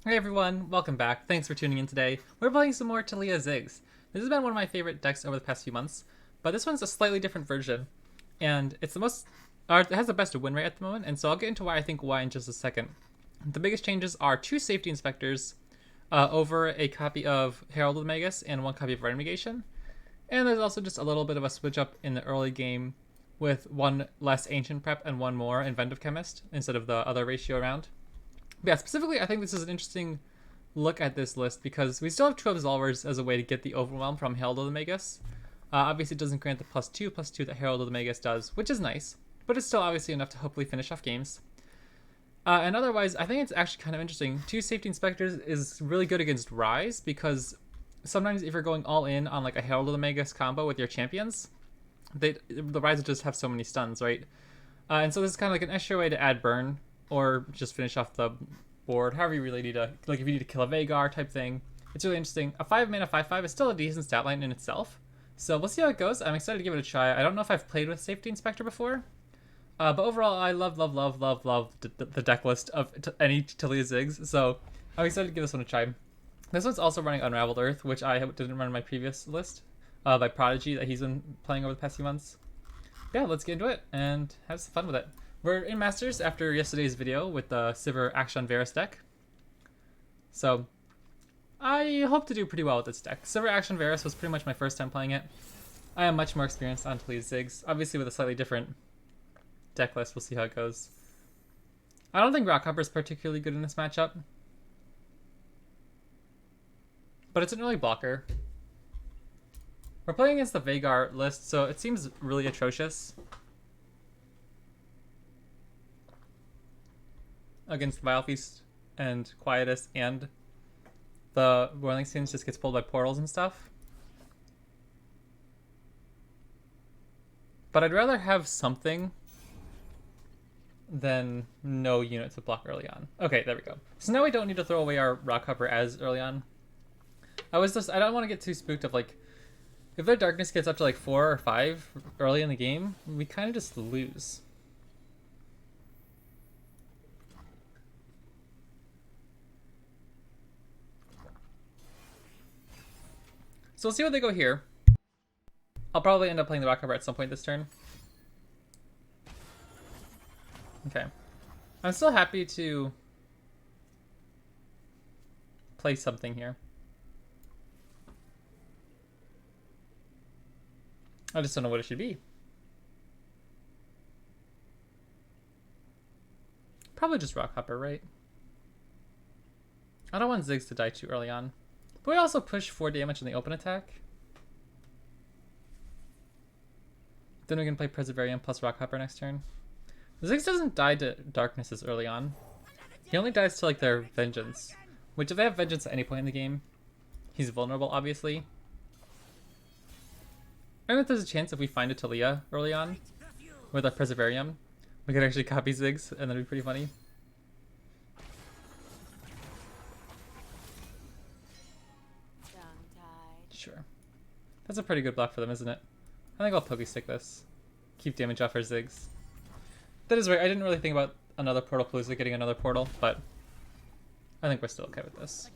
Hey everyone, welcome back. Thanks for tuning in today. We're playing some more Taliyah Ziggs. This has been one of my favorite decks over the past few months, but this one's a slightly different version, and it's the most, it has the best win rate at the moment, and so I'll get into why I think why in just a second. The biggest changes are two safety inspectors over a copy of Herald of the Magus and one copy of Rite Negation, and there's also just a little bit of a switch up in the early game with one less Ancient Prep and one more Inventive Chemist instead of the other ratio around. But yeah, specifically, I think this is an interesting look at this list because we still have two Absolvers as a way to get the Overwhelm from Herald of the Magus. Obviously, it doesn't grant the +2/+2 that Herald of the Magus does, which is nice, but it's still obviously enough to hopefully finish off games. And otherwise, I think it's actually kind of interesting. Two Safety Inspectors is really good against Rise because sometimes if you're going all in on like a Herald of the Magus combo with your champions, the Rise will just have so many stuns, right? And so this is kind of like an extra way to add burn or just finish off the board, however you really need to, like if you need to kill a Veigar type thing. It's really interesting. A 5 mana 5/5 is still a decent stat line in itself, so we'll see how it goes. I'm excited to give it a try. I don't know if I've played with Safety Inspector before, but overall I love the deck list of any Taliyah Ziggs, so I'm excited to give this one a try. This one's also running Unraveled Earth, which I didn't run in my previous list by Prodigy that he's been playing over the past few months. Yeah, let's get into it and have some fun with it. We're in Masters after yesterday's video with the Sivir Action Varus deck. So, I hope to do pretty well with this deck. Sivir Action Varus was pretty much my first time playing it. I am much more experienced on Taliyah Ziggs, obviously with a slightly different deck list. We'll see how it goes. I don't think Rockhopper is particularly good in this matchup, but it's an early blocker. We're playing against the Veigar list, so it seems really atrocious against Vile Feast and Quietus, and the Boiling Scenes just gets pulled by portals and stuff. But I'd rather have something than no unit to block early on. Okay, there we go. So now we don't need to throw away our Rockhopper as early on. I don't want to get too spooked of like, if their darkness gets up to like 4 or 5 early in the game, we kind of just lose. So we'll see what they go here. I'll probably end up playing the Rockhopper at some point this turn. Okay. I'm still happy to play something here. I just don't know what it should be. Probably just Rockhopper, right? I don't want Ziggs to die too early on. But we also push 4 damage in the open attack. Then we can play Perseverance plus Rockhopper next turn. Ziggs doesn't die to darknesses early on. He only dies to like their Vengeance. Which if they have Vengeance at any point in the game, he's vulnerable obviously. And if there's a chance if we find a Taliyah early on with our Perseverance, we could actually copy Ziggs and that'd be pretty funny. Sure. That's a pretty good block for them, isn't it? I think I'll Pokestick this. Keep damage off our Ziggs. That is right, I didn't really think about another Portal Palooza getting another portal, but I think we're still okay with this.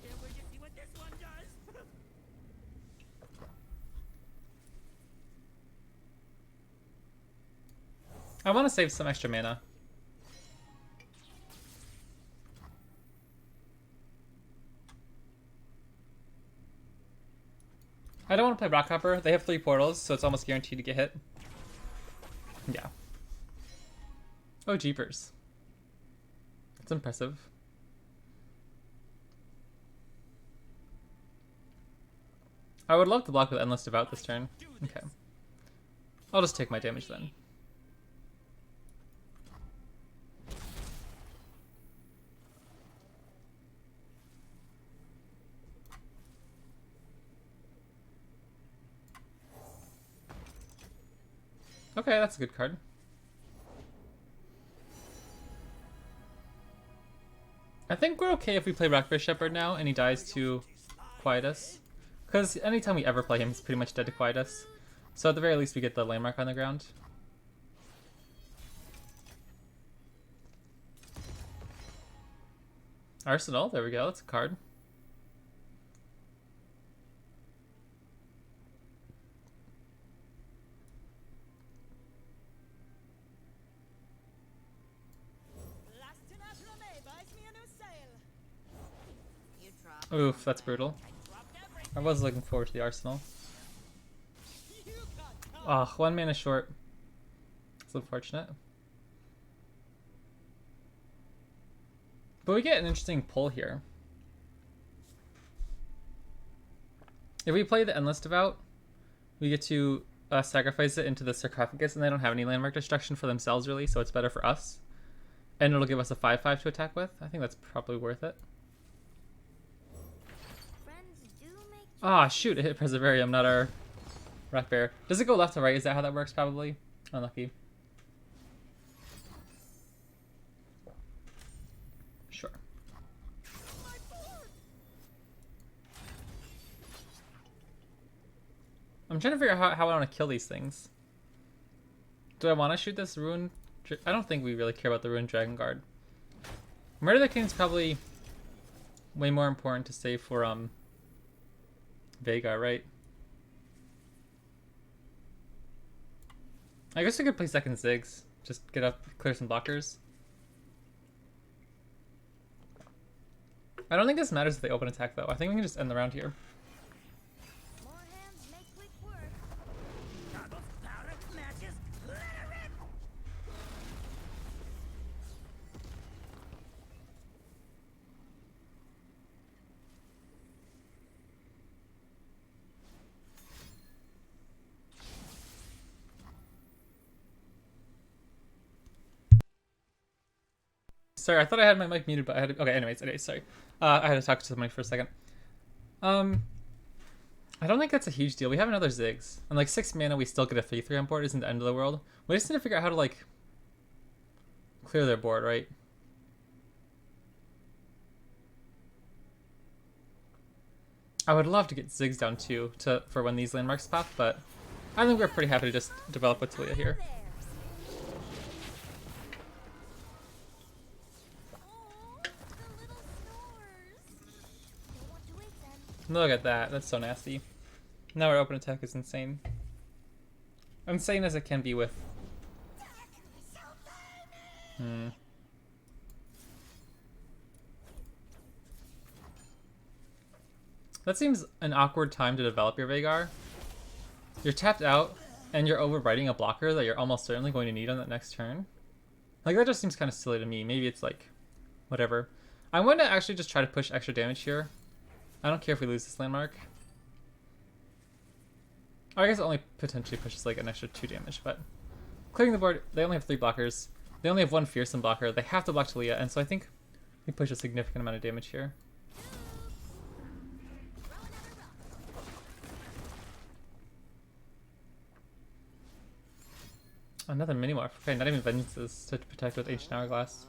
I want to save some extra mana. I don't want to play Rockhopper. They have 3 portals, so it's almost guaranteed to get hit. Yeah. Oh, jeepers. That's impressive. I would love to block with Endless Devout this turn. Okay. I'll just take my damage then. Okay, that's a good card. I think we're okay if we play Rockbear Shepherd now and he dies to Quietus. Because anytime we ever play him, he's pretty much dead to Quietus. So at the very least we get the landmark on the ground. Arsenal, there we go. That's a card. Oof, that's brutal. I was looking forward to the Arsenal. Oh, 1 mana short. It's unfortunate. But we get an interesting pull here. If we play the Endless Devout, we get to sacrifice it into the sarcophagus, and they don't have any landmark destruction for themselves, really, so it's better for us. And it'll give us a 5/5 to attack with. I think that's probably worth it. Ah, shoot, it hit Preservarium, not our Rock Bear. Does it go left to right? Is that how that works, probably? Unlucky. Sure. I'm trying to figure out how I want to kill these things. Do I want to shoot this Rune? I don't think we really care about the Rune Dragon Guard. Murder the King is probably way more important to save for Veigar, right? I guess we could play second Ziggs. Just get up, clear some blockers. I don't think this matters if they open attack, though. I think we can just end the round here. More hands make quick work. Sorry, I thought I had my mic muted, but I had to... Okay, anyways, sorry. I had to talk to somebody for a second. I don't think that's a huge deal. We have another Ziggs. And like 6 mana, we still get a 3/3 on board. Isn't the end of the world. We just need to figure out how to like clear their board, right? I would love to get Ziggs down too for when these landmarks pop, but I think we're pretty happy to just develop with Taliyah here. Look at that. That's so nasty. Now our open attack is insane. Insane as it can be with... That seems an awkward time to develop your Veigar. You're tapped out, and you're overwriting a blocker that you're almost certainly going to need on that next turn. Like, that just seems kind of silly to me. Maybe it's like, whatever. I'm going to actually just try to push extra damage here. I don't care if we lose this landmark. Or I guess it only potentially pushes like an extra 2 damage, but clearing the board, they only have 3 blockers. They only have 1 fearsome blocker. They have to block Taliyah, and so I think we push a significant amount of damage here. Another Minimorph. Okay, not even Vengeances to protect with Ancient Hourglass.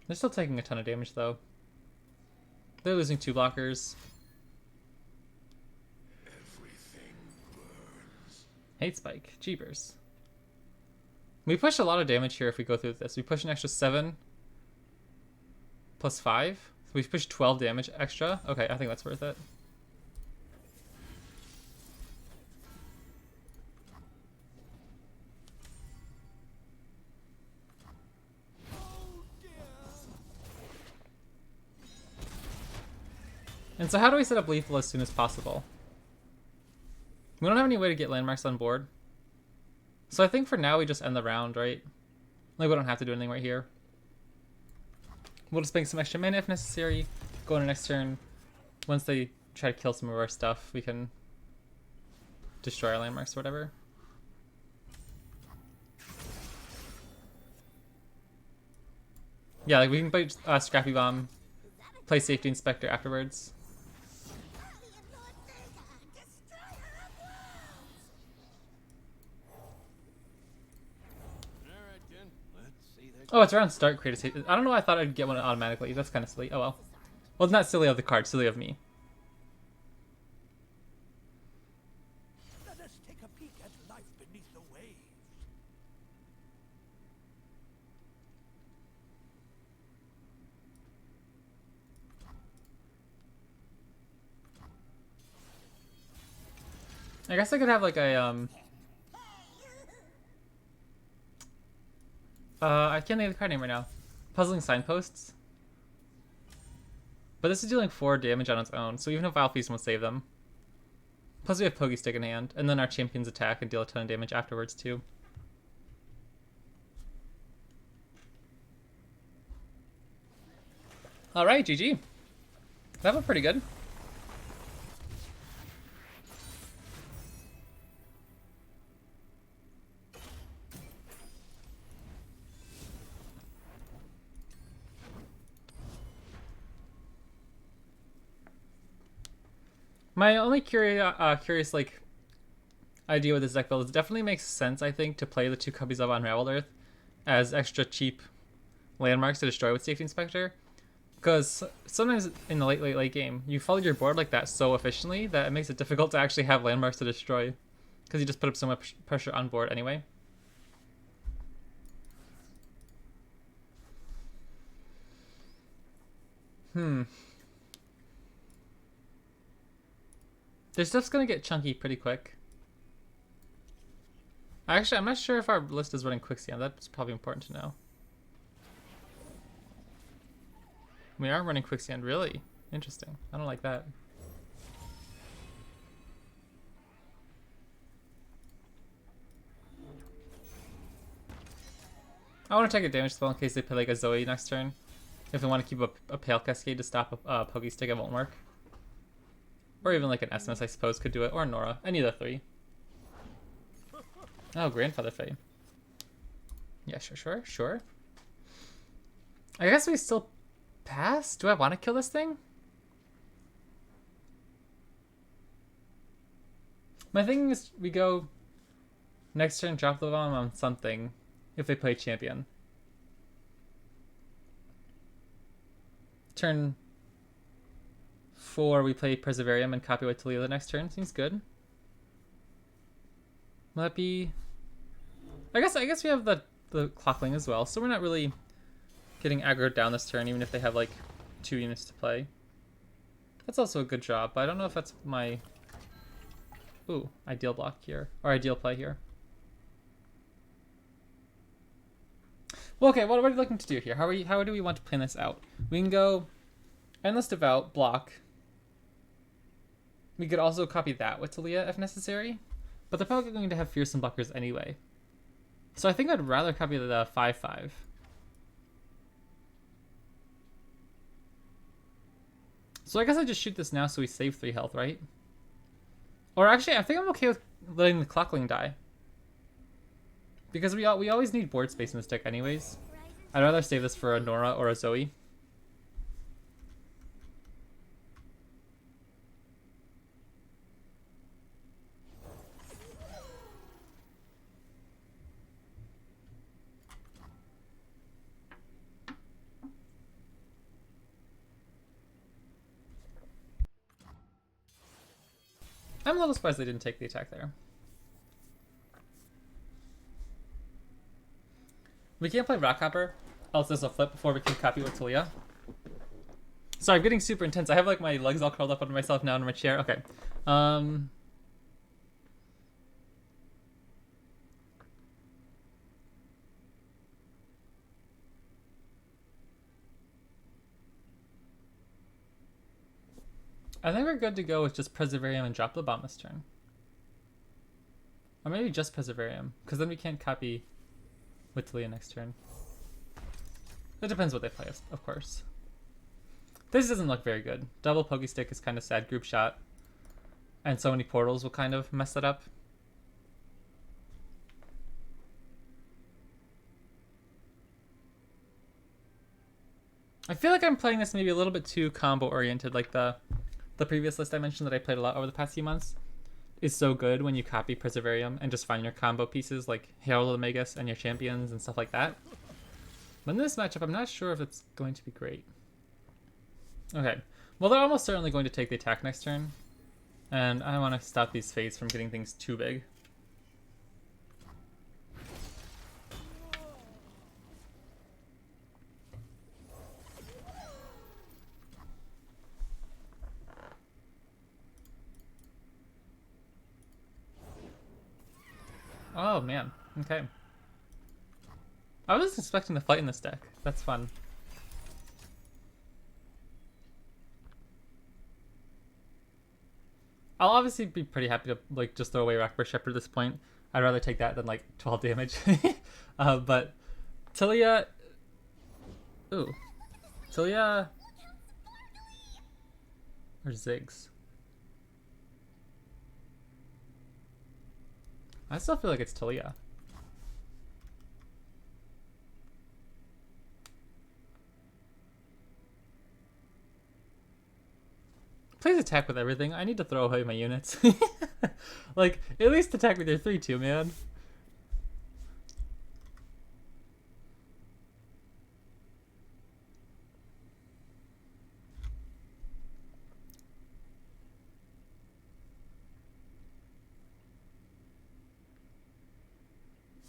They're still taking a ton of damage though. They're losing 2 blockers. Hate Spike. Jeebers. We push a lot of damage here if we go through this. We push an extra 7 plus 5. So we push 12 damage extra. Okay, I think that's worth it. And so how do we set up lethal as soon as possible? We don't have any way to get landmarks on board. So I think for now we just end the round, right? Like we don't have to do anything right here. We'll just bank some extra mana if necessary. Go into next turn. Once they try to kill some of our stuff, we can destroy our landmarks or whatever. Yeah, like we can play Scrappy Bomb, play Safety Inspector afterwards. Oh, it's around start, create a safety. I don't know why I thought I'd get one automatically. That's kind of silly. Oh well. Well, it's not silly of the card, silly of me. Let us take a peek at life beneath the waves. I guess I could have like a I can't think of the card name right now. Puzzling Signposts. But this is dealing 4 damage on its own, so even if Vile Feast won't save them. Plus we have Pokey Stick in hand, and then our champions attack and deal a ton of damage afterwards too. Alright, GG. That went pretty good. My only curious like idea with this deck build is it definitely makes sense, I think, to play the 2 copies of Unraveled Earth as extra cheap landmarks to destroy with Safety Inspector. Because sometimes in the late game, you followed your board like that so efficiently that it makes it difficult to actually have landmarks to destroy. Because you just put up so much pressure on board anyway. This stuff's gonna get chunky pretty quick. Actually, I'm not sure if our list is running Quicksand. That's probably important to know. We are running Quicksand, really? Interesting. I don't like that. I want to take a damage spell in case they play like a Zoe next turn. If they want to keep a Pale Cascade to stop a Pokey Stick, it won't work. Or even like an SMS, I suppose, could do it. Or Nora. Any of the 3. Oh, Grandfather Fae. Yeah, sure. I guess we still pass? Do I want to kill this thing? My thing is we go next turn, drop the bomb on something if they play champion. Turn 4, we play Perseverium and copy with Taliyah the next turn. Seems good. Will that be... I guess we have the Clockling as well, so we're not really getting aggroed down this turn, even if they have like 2 units to play. That's also a good job, but I don't know if that's my ideal block here, or ideal play here. Well, okay, what are we looking to do here? How do we want to plan this out? We can go Endless Devout, block. We could also copy that with Taliyah if necessary, but they're probably going to have Fearsome blockers anyway. So I think I'd rather copy the 5/5. So I guess I just shoot this now so we save 3 health, right? Or actually, I think I'm okay with letting the Clockling die. Because we always need board space in this deck anyways. I'd rather save this for a Nora or a Zoe. I'm a little surprised they didn't take the attack there. We can't play Rockhopper, else there's a flip before we can copy with Taliyah. Sorry, I'm getting super intense. I have like my legs all curled up under myself now in my chair. Okay. I think we're good to go with just Perseverium and drop the bomb this turn. Or maybe just Perseverium, because then we can't copy with Taliyah next turn. It depends what they play, of course. This doesn't look very good. Double Pokey Stick is kind of sad. Group Shot. And so many portals will kind of mess that up. I feel like I'm playing this maybe a little bit too combo oriented, like the previous list I mentioned that I played a lot over the past few months is so good when you copy Perseverium and just find your combo pieces like Herald of the Magus and your champions and stuff like that. But in this matchup, I'm not sure if it's going to be great. Okay, well they're almost certainly going to take the attack next turn, and I want to stop these Fates from getting things too big. Oh man. Okay. I was expecting to fight in this deck. That's fun. I'll obviously be pretty happy to like just throw away Rockbird Shepherd at this point. I'd rather take that than like 12 damage. But Taliyah. Ooh. Taliyah. Or Ziggs. I still feel like it's Taliyah. Please attack with everything. I need to throw away my units. Like, at least attack with your 3-2, man.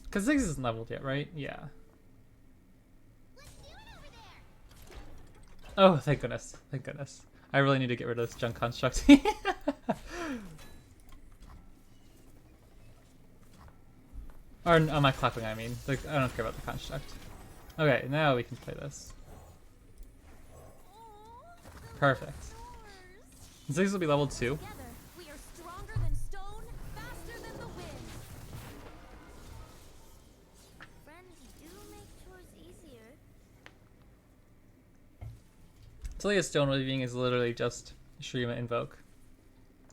Because Ziggs isn't leveled yet, right? Yeah. Oh, thank goodness. Thank goodness. I really need to get rid of this junk construct. Or, my clapping, I mean. Like, I don't care about the construct. Okay, now we can play this. Perfect. Ziggs will be level 2. Together, we are stronger than stone, faster than the wind. Friends do make chores easier. Taliyah's Stone Weaving is literally just Shurima Invoke.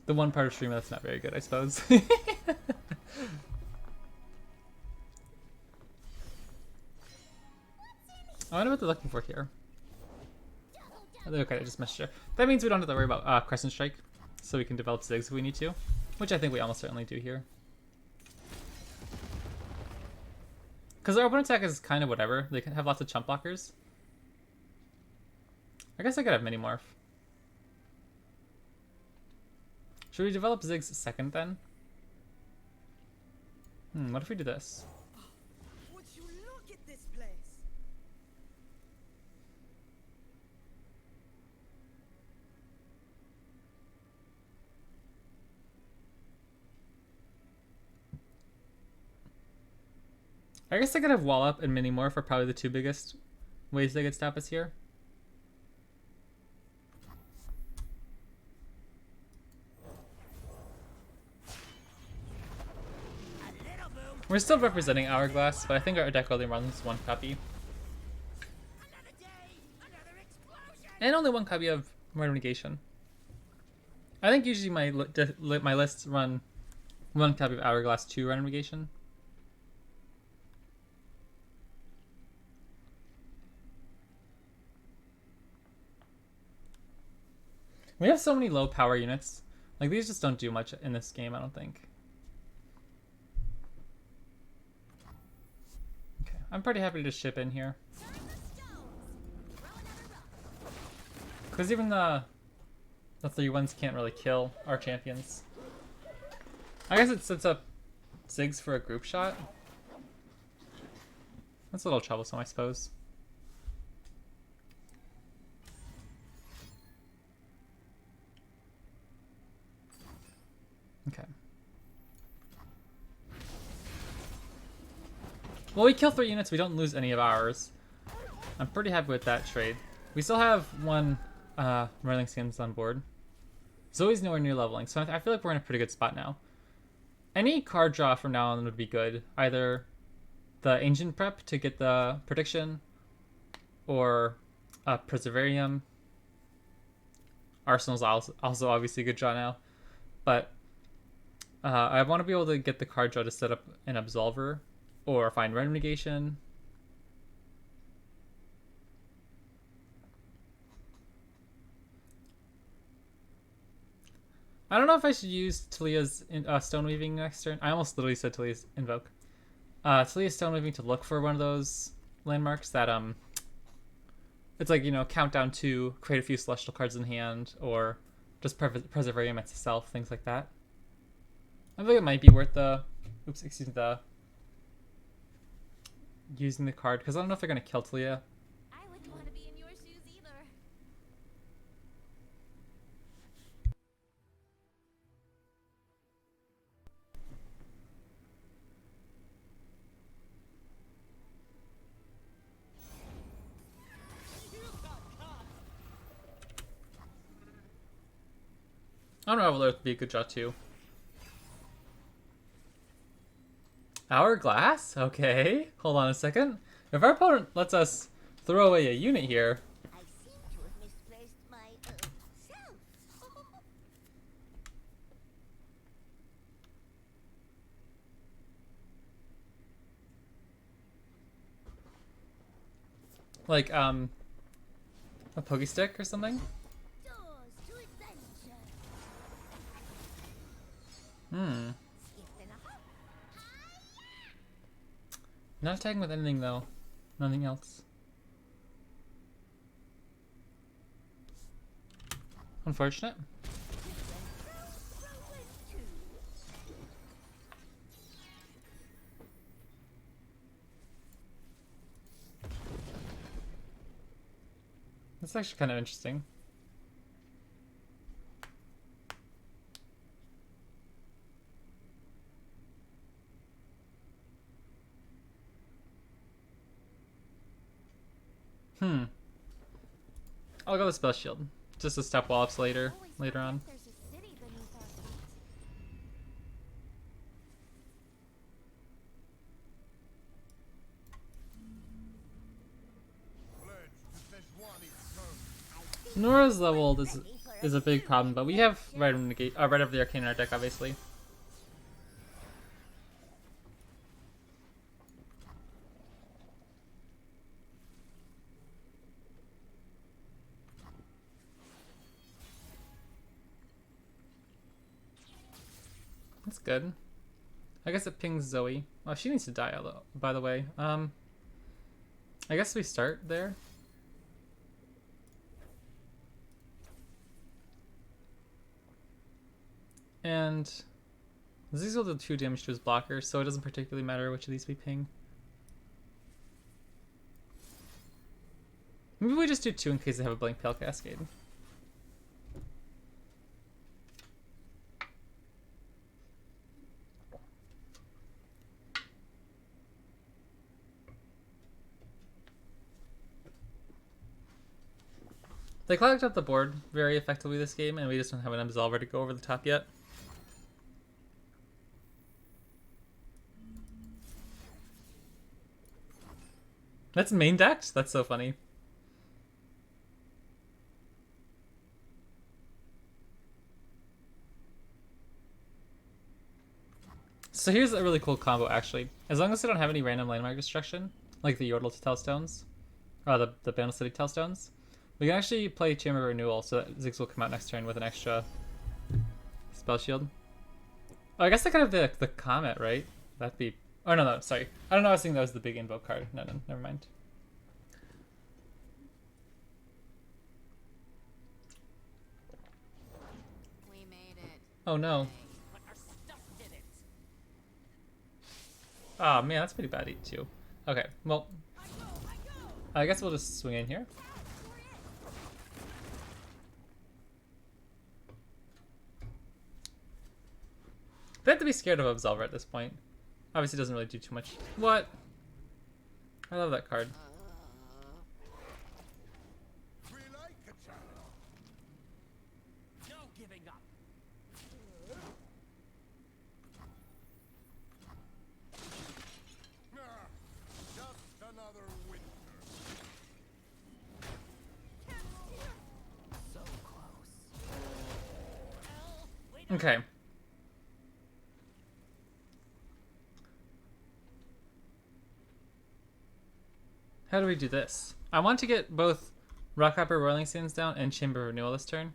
The one part of Shurima that's not very good, I suppose. I wonder what they're looking for here. Okay, I just messed sure. That means we don't have to worry about Crescent Strike, so we can develop Ziggs if we need to, which I think we almost certainly do here. Because our open attack is kind of whatever. They can have lots of chump blockers. I guess I could have Mini-Morph. Should we develop Ziggs second then? What if we do this? Would you look at this place? I guess I could have Wall Up and Mini-Morph are probably the two biggest ways they could stop us here. We're still representing Hourglass, but I think our deck only runs one copy. Another day, another explosion. And only one copy of Random Negation. I think usually my lists run one copy of Hourglass, 2 Random Negation. We have so many low power units. Like, these just don't do much in this game, I don't think. Okay, I'm pretty happy to just ship in here. Because even the 3-1s can't really kill our champions. I guess it sets up Ziggs for a group shot. That's a little troublesome, I suppose. Okay. Well, we kill 3 units, we don't lose any of ours. I'm pretty happy with that trade. We still have 1 Merling Skins on board. Zoe's nowhere near leveling, so I feel like we're in a pretty good spot now. Any card draw from now on would be good. Either the Ancient Prep to get the prediction, or Preservarium. Arsenal's also obviously a good draw now. But I want to be able to get the card draw to set up an Absolver, or find Random Negation. I don't know if I should use Taliyah's Stone Weaving next turn. I almost literally said Taliyah's Invoke. Taliyah's Stone Weaving to look for one of those landmarks that it's like, you know, countdown to create a few celestial cards in hand, or just Preservarium itself, things like that. I think it might be worth the using the card, because I don't know if they're gonna kill Taliyah. I wouldn't want to be in your shoes either. I don't know, Overlord would be a good draw too. Hourglass? Okay. Hold on a second. If our opponent lets us throw away a unit here. I seem to have misplaced my self. Like, a Pokestick or something? Doors to adventure. Hmm. Skip and a hop. Not attacking with anything though. Nothing else. Unfortunate. That's actually kind of interesting. I'll go with Spell Shield. Just to stop wall ups later on. There's a city beneath our feet. Nora's leveled is a big problem, but we have Red of the Arcane in our deck, obviously. That's good. I guess it pings Zoe. Oh, she needs to die, by the way. I guess we start there. And Ziggs will do 2 damage to his blocker, so it doesn't particularly matter which of these we ping. Maybe we just do 2 in case they have a Blank Pale Cascade. They clogged up the board very effectively this game, and we just don't have an Absolver to go over the top yet. That's main decked? That's so funny. So here's a really cool combo, actually. As long as they don't have any random landmark destruction, like the Yordle Tellstones, or the Bandle City Tellstones, we can actually play Chamber of Renewal so that Ziggs will come out next turn with an extra spell shield. Oh, I guess they could have the Comet, right? That'd be... Oh, no, sorry. I don't know, I was thinking that was the big invoke card. No, never mind. We made it. Oh, no. But our stuff did it. Oh, man, that's pretty bad too. Okay, well... I go. I guess we'll just swing in here. They have to be scared of Absolver at this point. Obviously doesn't really do too much. What? I love that card. We like a challenge. No giving up. Just another winter. So close. Okay. How do we do this? I want to get both Rockhopper Rolling Sands down and Chamber of Renewal this turn.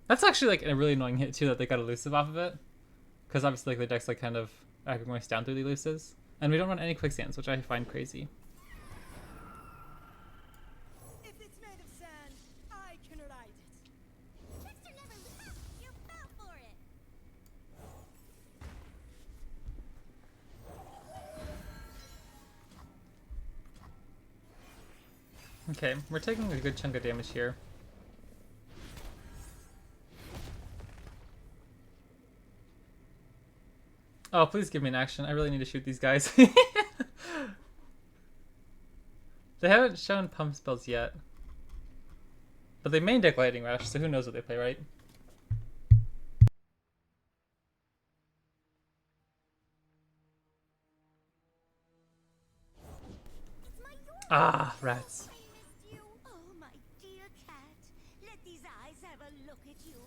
That's actually like a really annoying hit too that they got elusive off of it. Because obviously like the deck's like kind of going down through the elusives. And we don't run any quicksands, which I find crazy. If it's made of sand, I can ride it. Trickster never left. You fell for it. Okay, we're taking a good chunk of damage here. Oh, please give me an action. I really need to shoot these guys. They haven't shown pump spells yet. But they main deck Lightning Rush, so who knows what they play, right? It's my Yorkie. Ah, rats. I missed you. Oh, my dear cat. Let these eyes have a look at you.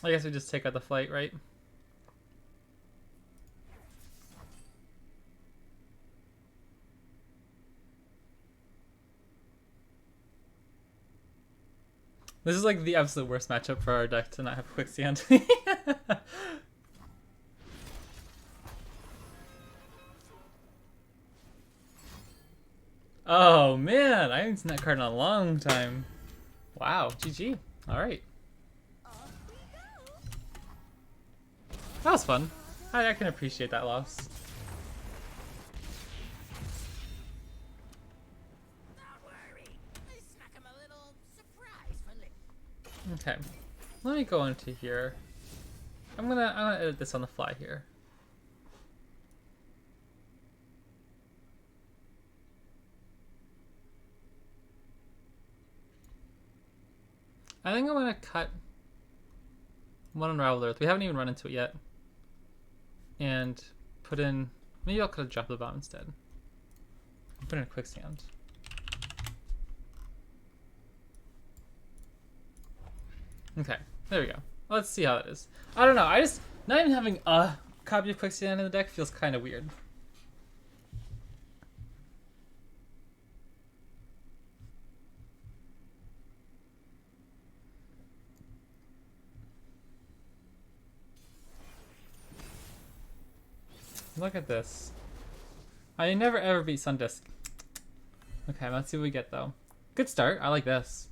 I guess we just take out the flight, right? This is like the absolute worst matchup for our deck to not have Quicksand. Oh man, I haven't seen that card in a long time. Wow, GG. Alright. Off we go. That was fun. I can appreciate that loss. Don't worry. I snuck him a little surprise for later. Okay. Let me go into here. I'm gonna edit this on the fly here. I think I'm gonna cut one Unraveled Earth. We haven't even run into it yet. And put in, maybe I'll cut a Drop of the Bomb instead. Put in a Quicksand. Okay, there we go. Let's see how that is. I don't know, not even having a copy of Quicksand in the deck feels kind of weird. Look at this. I never ever beat Sundisk. Okay, let's see what we get though. Good start. I like this.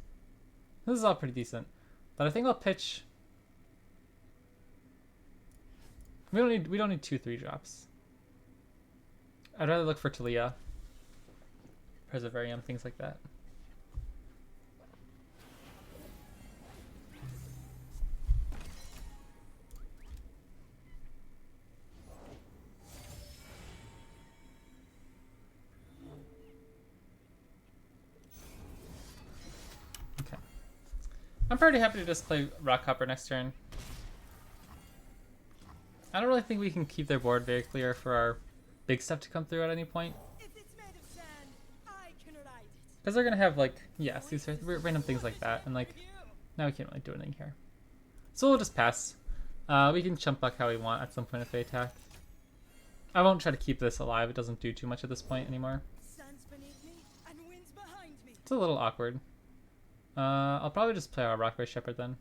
This is all pretty decent. But I think I'll pitch. We don't need 2/3 drops. I'd rather look for Taliyah, Perseverium, things like that. Okay. I'm pretty happy to just play Rockhopper next turn. I don't really think we can keep their board very clear for our big stuff to come through at any point. If it's made of sand, I can ride it. Because they're going to have, like, yes, these random things like that. And, like, now we can't really do anything here. So we'll just pass. We can chump buck how we want at some point if they attack. I won't try to keep this alive. It doesn't do too much at this point anymore. Sun's beneath me and wind's behind me. It's a little awkward. I'll probably just play our Rockray Shepherd then.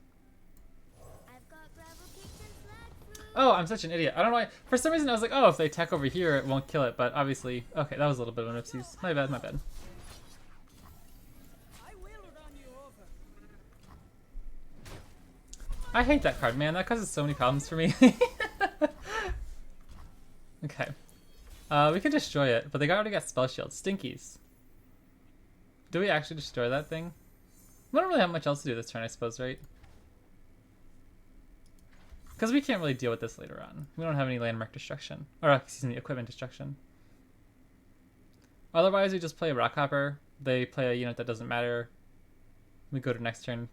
I've got gravel cakes and flag fruit. Oh, I'm such an idiot. I don't know why. For some reason, I was like, oh, if they attack over here, it won't kill it. But obviously, okay, that was a little bit of an oopsies. My bad, my bad. I will run you over. I hate that card, man. That causes so many problems for me. Okay. We could destroy it, but they already got Spell Shield. Stinkies. Do we actually destroy that thing? We don't really have much else to do this turn, I suppose, right? Because we can't really deal with this later on. We don't have any landmark destruction. Or, excuse me, equipment destruction. Otherwise, we just play a Rockhopper. They play a unit that doesn't matter. We go to next turn.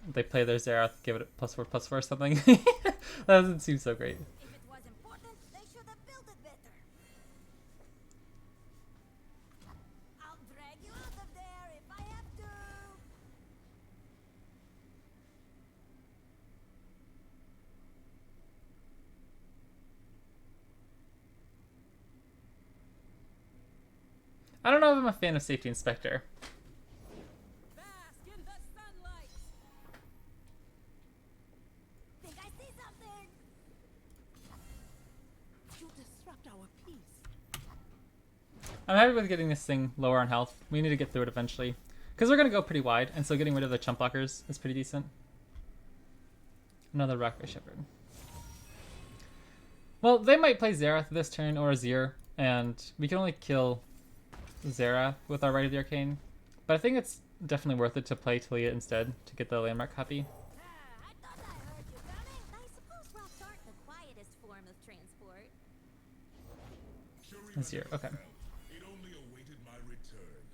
They play their Zerath, give it a +4/+4 or something. That doesn't seem so great. If it was important, they should have built it better. I'll drag you out of there if I have to. I don't know if I'm a fan of Safety Inspector. Bask in the sunlight. Think I see something. You disrupt our peace. I'm happy with getting this thing lower on health. We need to get through it eventually. Because we're going to go pretty wide, and so getting rid of the chump blockers is pretty decent. Another Rockray Shepherd. Well, they might play Zerath this turn, or Azir, and we can only kill Zerath with our Rite of the Arcane. But I think it's definitely worth it to play Taliyah instead to get the landmark copy. I thought I heard you coming. I suppose rocks aren't the quietest form of transport. Azir, okay. It only awaited my return.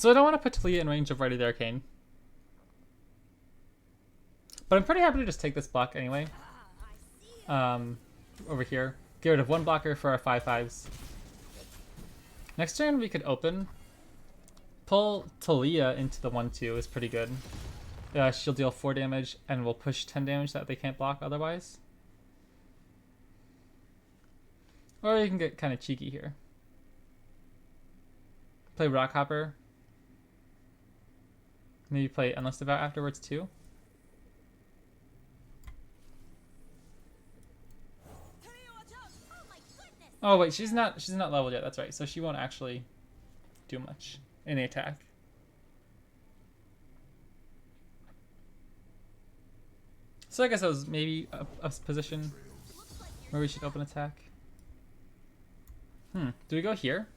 So I don't want to put Taliyah in range of Ready the Arcane. But I'm pretty happy to just take this block anyway. Over here. Get rid of one blocker for our 5/5s. Next turn we could open. Pull Taliyah into the 1/2 is pretty good. She'll deal 4 damage and we'll push 10 damage that they can't block otherwise. Or you can get kind of cheeky here. Play Rockhopper. Maybe play Endless Devout afterwards too. Oh wait, she's not leveled yet, that's right. So she won't actually do much in the attack. So I guess that was maybe a position where we should open attack. Do we go here?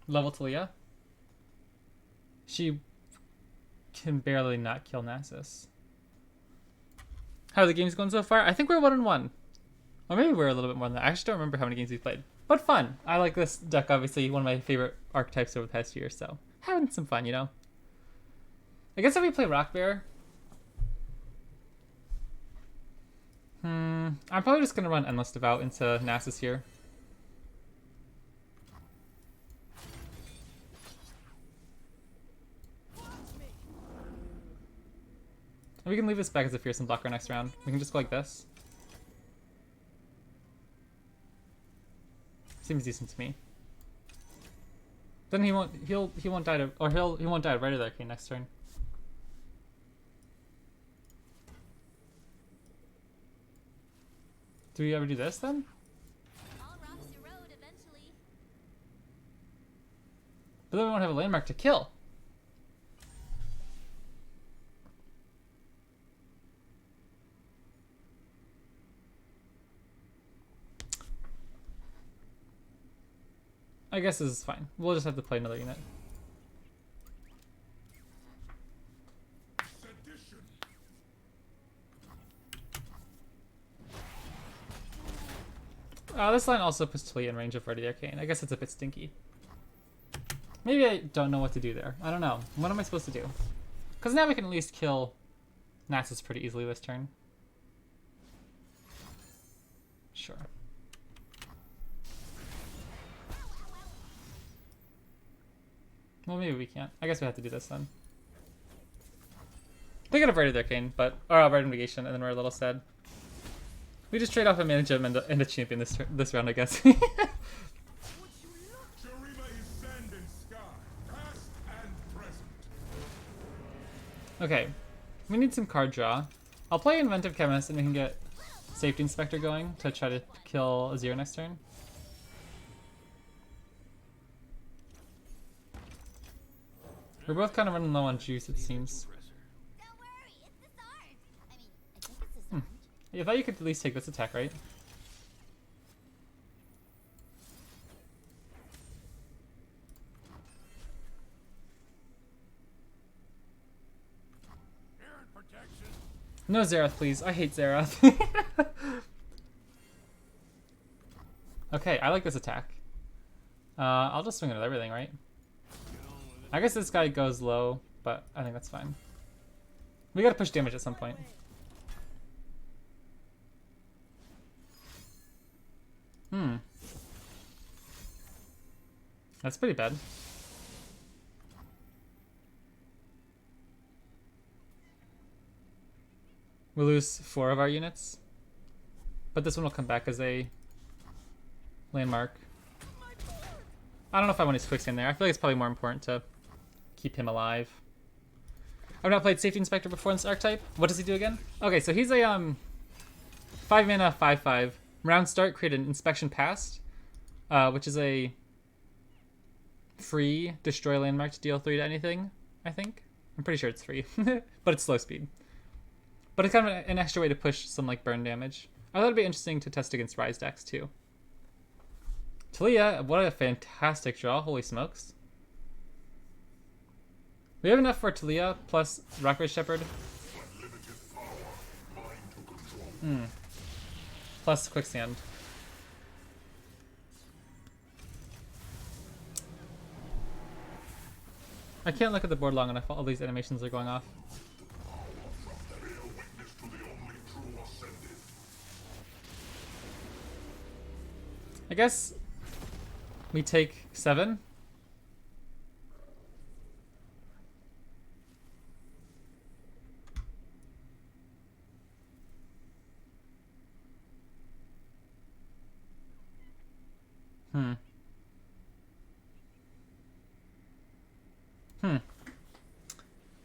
Level Taliyah? She can barely not kill Nasus. How are the games going so far? I think we're 1-1. Or maybe we're a little bit more than that. I actually don't remember how many games we've played. But fun. I like this deck, obviously, one of my favorite archetypes over the past year, so having some fun, you know? I guess if we play Rock Bear... I'm probably just going to run Endless Devout into Nasus here. We can leave this back as a fearsome blocker next round. We can just go like this. Seems decent to me. Then he won't die to, or he won't die right of the Arcane next turn. Do we ever do this then? All rocks erode eventually. But then we won't have a landmark to kill. I guess this is fine. We'll just have to play another unit. This line also puts Taliyah in range of Ready the Arcane. I guess it's a bit stinky. Maybe I don't know what to do there. I don't know. What am I supposed to do? Because now we can at least kill Nasus pretty easily this turn. Sure. Well, maybe we can't. I guess we have to do this then. They could have Ready the Arcane, but or Right Negation, and then we're a little sad. We just trade off a mana gem and a champion this round, I guess. Okay, we need some card draw. I'll play Inventive Chemist and we can get Safety Inspector going to try to kill a 0 next turn. We're both kind of running low on juice, it seems. Don't worry, it's disarmed. I mean, I think it's disarmed. I thought you could at least take this attack, right? No Zerath, please. I hate Zerath. Okay, I like this attack. I'll just swing it at everything, right? I guess this guy goes low, but I think that's fine. We gotta push damage at some point. That's pretty bad. We lose 4 of our units. But this one will come back as a landmark. I don't know if I want his quicksand there. I feel like it's probably more important to keep him alive. I've not played Safety Inspector before in this archetype. What does he do again? Okay, so he's a 5 mana 5/5. Round start, create an Inspection Past, which is a free destroy landmark to deal 3 to anything, I think. I'm pretty sure it's free, but it's slow speed. But it's kind of an extra way to push some like burn damage. I thought it'd be interesting to test against Rise decks too. Taliyah, what a fantastic draw, holy smokes. We have enough for Taliyah plus Rockbridge Shepherd. Plus Quicksand. I can't look at the board long enough while all these animations are going off. I guess we take 7.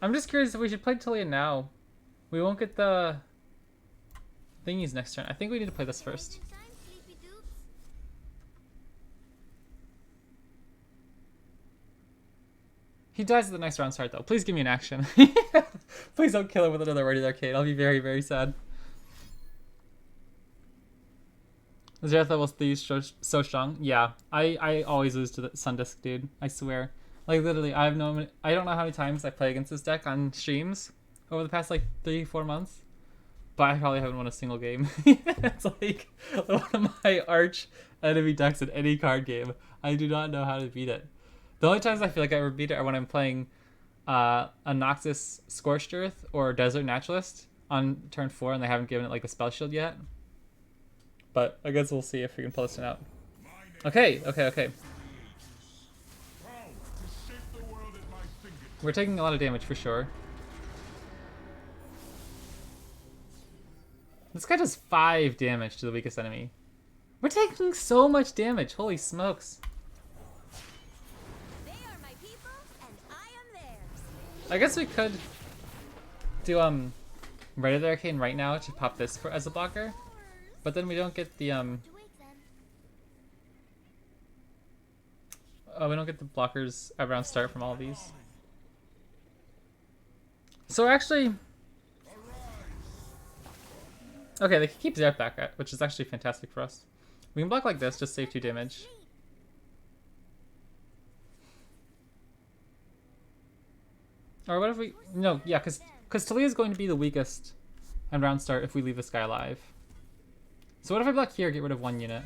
I'm just curious if we should play Taliyah now. We won't get the thingies next turn. I think we need to play this first. He dies at the next round start though. Please give me an action. Please don't kill him with another Ready Arcade. I'll be very, very sad. Zerath level 3 is so strong. Yeah, I always lose to the Sundisk, dude. I swear. Like, literally, I don't know how many times I play against this deck on streams over the past, like, 3-4 months. But I probably haven't won a single game. It's, like, one of my arch enemy decks in any card game. I do not know how to beat it. The only times I feel like I ever beat it are when I'm playing a Noxus Scorched Earth or Desert Naturalist on turn 4 and they haven't given it, like, a spell shield yet. But I guess we'll see if we can pull this one out. Okay. We're taking a lot of damage for sure. This guy does 5 damage to the weakest enemy. We're taking so much damage. Holy smokes. They are my people, and I am theirs. I guess we could do Reddit Arcane right now to pop this as a blocker. But then we don't get the oh, we don't get the blockers at round start from all of these. So actually, okay, they can keep Zerath back at, which is actually fantastic for us. We can block like this, just save 2 damage. Or what if we, no, yeah, because Taliyah is going to be the weakest on round start if we leave this guy alive. So what if I block here, get rid of 1 unit?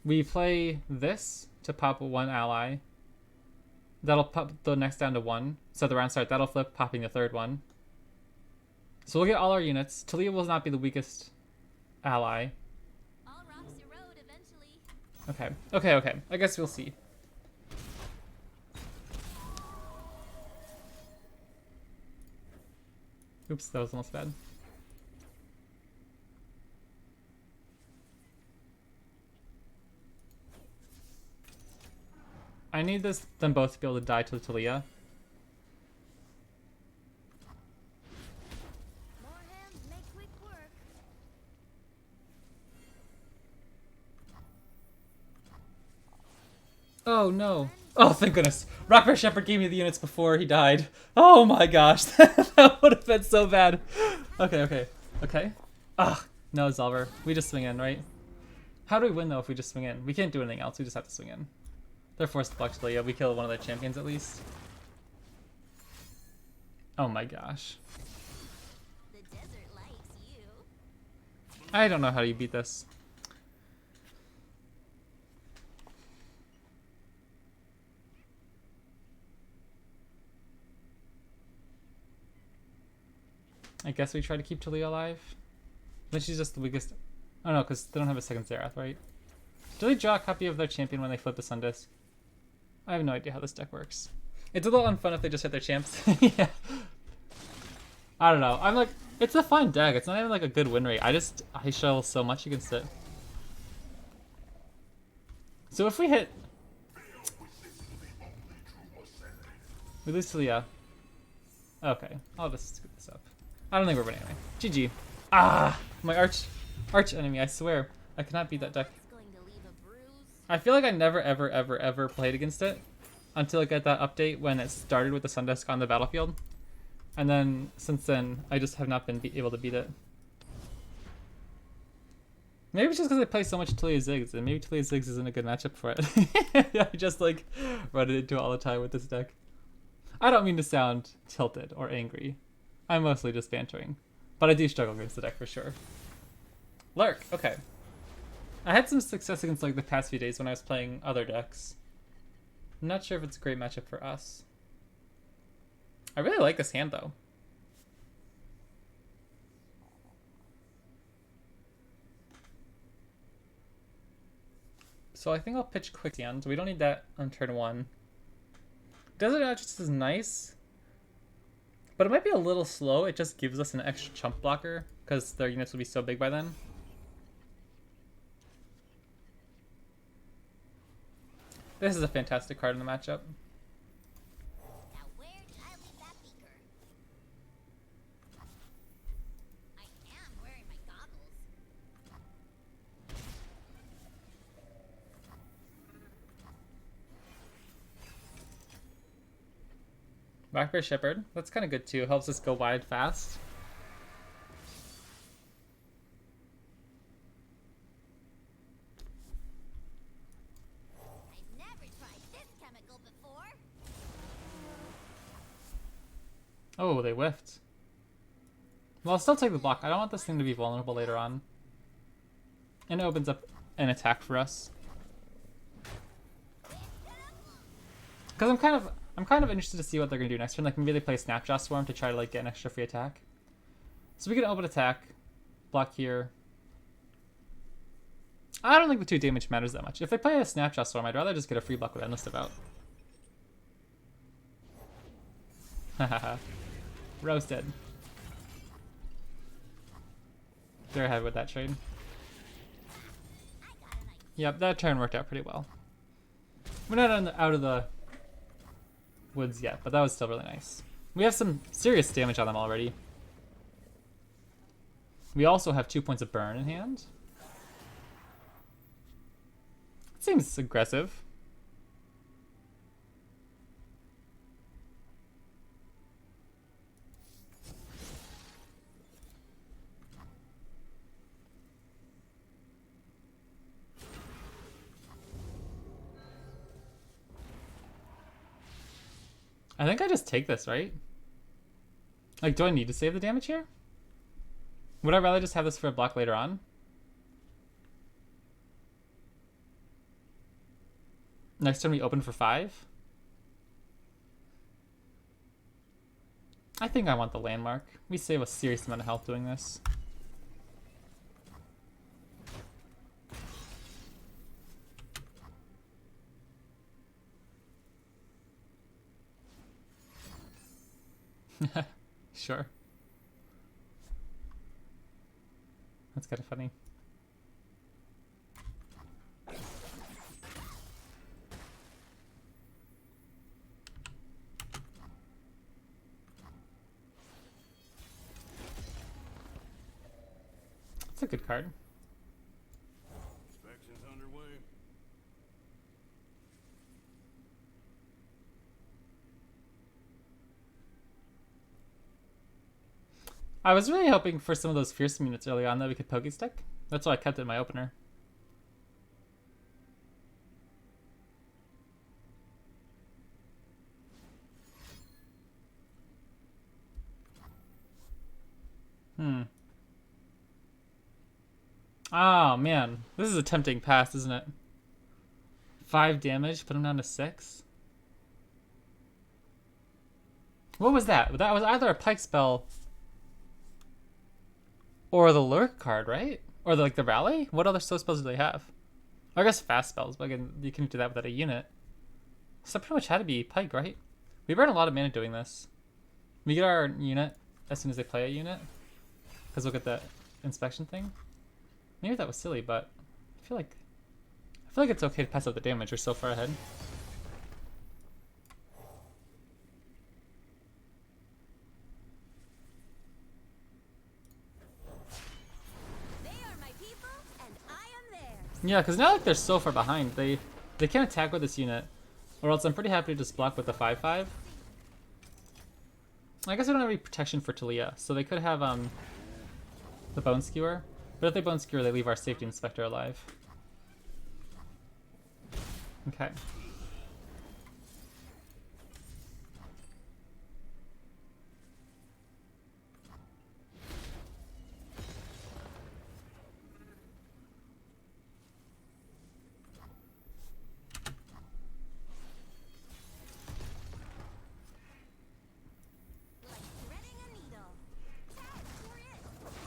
We play this to pop 1 ally. That'll pop the next down to 1. So the round start, that'll flip, popping the 3rd one. So we'll get all our units. Taliyah will not be the weakest ally. All rocks erode eventually. Okay. I guess we'll see. Oops, that was almost bad. I need them both to be able to die to Taliyah. More hands make quick work. Oh no. Oh, thank goodness. Rockbear Shepherd gave me the units before he died. Oh my gosh. That would have been so bad. Okay. Ah, no, Zolver. We just swing in, right? How do we win though if we just swing in? We can't do anything else. We just have to swing in. They're forced to block Taliyah. We kill one of their champions at least. Oh my gosh. The desert likes you. I don't know how you beat this. I guess we try to keep Taliyah alive. Then she's just the weakest. Oh no, because they don't have a second Zerath, right? Do they draw a copy of their champion when they flip the Sundisk? I have no idea how this deck works. It's a little unfun if they just hit their champs. Yeah. I don't know. I'm like, it's a fine deck. It's not even like a good win rate. I shell so much against it. So if we hit... We lose Taliyah. Okay, I'll just scoop this up. I don't think we're winning anyway. GG. Ah! My arch enemy, I swear. I cannot beat that deck. It's going to leave a bruise. I feel like I never, ever played against it until I got that update when it started with the Sundisk on the battlefield. And then, since then, I just have not been able to beat it. Maybe it's just because I play so much Taliyah Ziggs, and maybe Taliyah Ziggs isn't a good matchup for it. I just, like, run into it all the time with this deck. I don't mean to sound tilted or angry. I'm mostly just bantering. But I do struggle against the deck for sure. Lurk, okay. I had some success against like the past few days when I was playing other decks. I'm not sure if it's a great matchup for us. I really like this hand though. So I think I'll pitch quick hand. We don't need that on turn 1. Desert Aegis is nice, but it might be a little slow. It just gives us an extra chump blocker because their units will be so big by then. This is a fantastic card in the matchup. Now where did I leave that beaker? I am wearing my goggles. Blackberry Shepherd, that's kind of good too. Helps us go wide fast. I've never tried this chemical before. Oh, they whiffed. Well, I'll still take the block. I don't want this thing to be vulnerable later on. And it opens up an attack for us. Because I'm kind of interested to see what they're gonna do next turn. Like maybe they play Snapshot Swarm to try to like get an extra free attack. So we can open attack, block here. I don't think the 2 damage matters that much. If they play a Snapshot Swarm, I'd rather just get a free block with Endless Devout. Hahaha. Roasted. They're ahead with that trade. Yep, that turn worked out pretty well. We're not out of the woods yet, but that was still really nice. We have some serious damage on them already. We also have 2 points of burn in hand. It seems aggressive. I think I just take this, right? Like, do I need to save the damage here? Would I rather just have this for a block later on? Next turn we open for 5? I think I want the landmark. We save a serious amount of health doing this. Sure. That's kind of funny. It's a good card. Inspection's underway. I was really hoping for some of those fearsome units early on that we could Poke Stick. That's why I kept it in my opener. Oh man, this is a tempting pass, isn't it? 5 damage, put him down to 6. What was that? That was either a Pike spell or the Lurk card, right? Or like the Rally? What other slow spells do they have? I guess fast spells, but again, you can do that without a unit. So it pretty much had to be Pike, right? We burn a lot of mana doing this. We get our unit as soon as they play a unit. Because we'll get the inspection thing. Maybe that was silly, but I feel like it's okay to pass up the damage. We're so far ahead. They are my people, and I am theirs. Yeah, because now like they're so far behind, they can't attack with this unit, or else I'm pretty happy to just block with the 5/5. I guess we don't have any protection for Taliyah, so they could have the Bone Skewer. But if they Bone Skewer, they leave our Safety Inspector alive. Okay.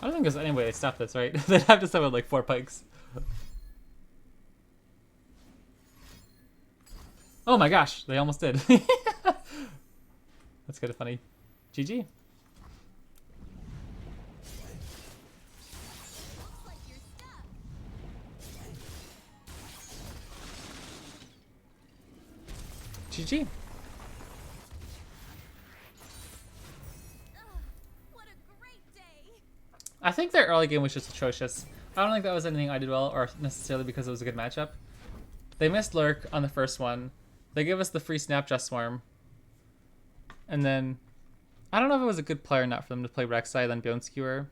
don't think there's any way to stop this, right? They'd have to summon like 4 pikes. Oh my gosh, they almost did. That's kind of funny. GG. Looks like you're stuck. GG. What a great day. I think their early game was just atrocious. I don't think that was anything I did well, or necessarily because it was a good matchup. They missed Lurk on the first one. They gave us the free Snapjaw Swarm. And then, I don't know if it was a good play or not for them to play Rek'Sai, then Bone Skewer.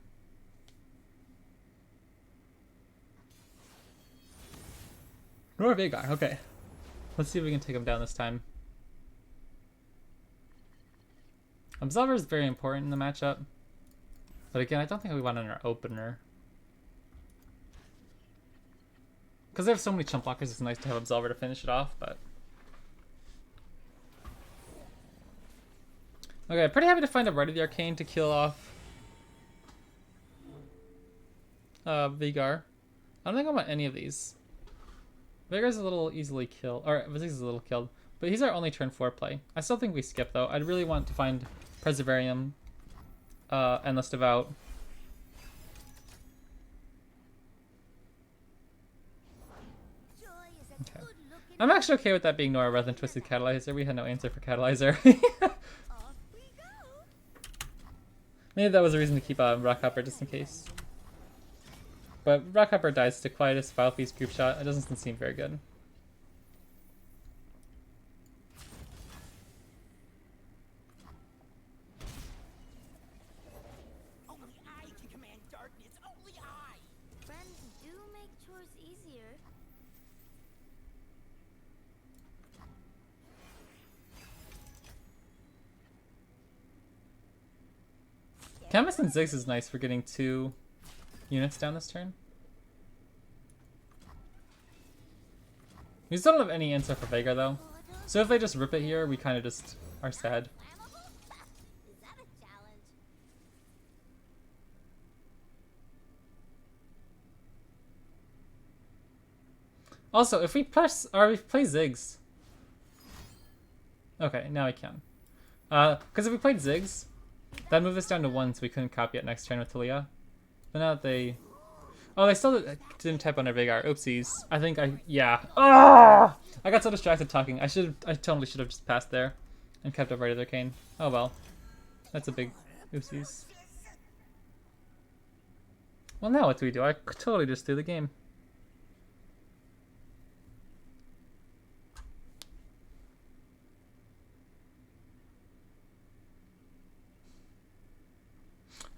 Nor Veigar, okay. Let's see if we can take him down this time. Absolver is very important in the matchup. But again, I don't think we want an opener. Because they have so many chump blockers, it's nice to have Absolver to finish it off, but... Okay, pretty happy to find a Rite of the Arcane to kill off Veigar. I don't think I want any of these. Veigar's a little easily killed, or Ziggs is a little killed, but he's our only turn 4 play. I still think we skip though. I'd really want to find Preservarium, Endless Devout. Joy is a Okay. good-looking. I'm actually okay with that being Nora rather than Twisted Catalyzer. We had no answer for Catalyzer. Off we go. Maybe that was a reason to keep Rockhopper just in case. But Rockhopper dies to Quietus, Vile Feast, Group Shot. It doesn't seem very good. Only I can command darkness. Only I. Friends do make chores easier. Camus and Ziggs is nice for getting 2 units down this turn. We still don't have any answer for Veigar though. So if they just rip it here, we kind of just are sad. Flammable? Is that a challenge? Also, if we press, or we play Ziggs. Okay, now we can. Because if we played Ziggs, that'd move us down to 1 so we couldn't copy it next turn with Taliyah. But now that they... Oh, they still didn't type on their Veigar. Oopsies. I think yeah. Ah! I got so distracted talking. I totally should have just passed there and kept up Rite of the Arcane. Oh well. That's a big oopsies. Well, now what do we do? I totally just threw the game.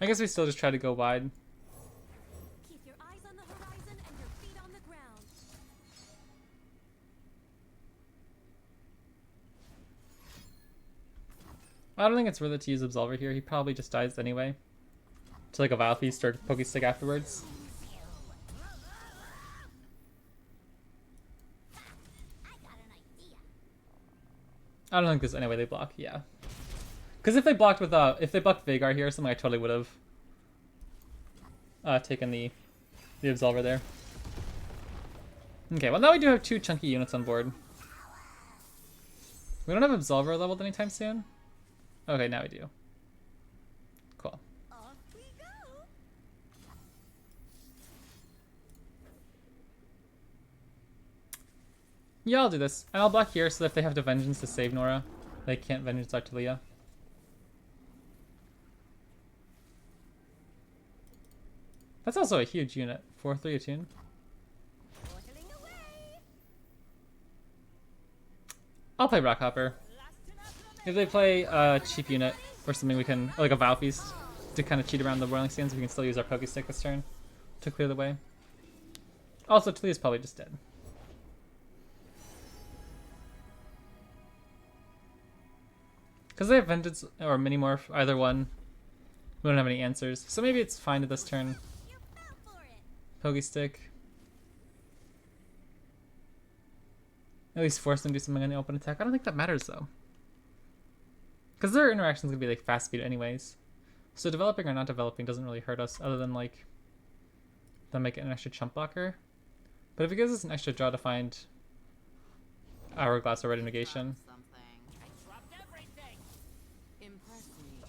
I guess we still just try to go wide. Keep your eyes on the horizon and your feet on the ground. I don't think it's worth it to use Absolver here. He probably just dies anyway. To like a Vile Feast or Pokestick afterwards. I got an idea. I don't think there's any way they block, yeah. Because if they blocked with if they blocked Veigar here or something, I totally would have taken the Absolver there. Okay, well now we do have 2 chunky units on board. We don't have Absolver leveled anytime soon. Okay, now we do. Cool. Off we go. Yeah, I'll do this. And I'll block here so that if they have to Vengeance to save Nora, they can't Vengeance our Taliyah. That's also a huge unit. 4-3 attune. Portaling away. I'll play Rockhopper. If they play a cheap unit or something, we can, like a Vile Feast, to kind of cheat around the Roiling Sands, we can still use our Pokestick this turn to clear the way. Also, Taliyah's probably just dead. Because they have Vengeance or Minimorph, either one. We don't have any answers. So maybe it's fine to this turn. You fell for it. Pokestick. At least force them to do something on the open attack. I don't think that matters though. Because their interaction's gonna be like fast speed anyways. So developing or not developing doesn't really hurt us other than like them making an extra chump blocker. But if it gives us an extra draw to find Hourglass or Red Negation. I dropped everything. Impress me.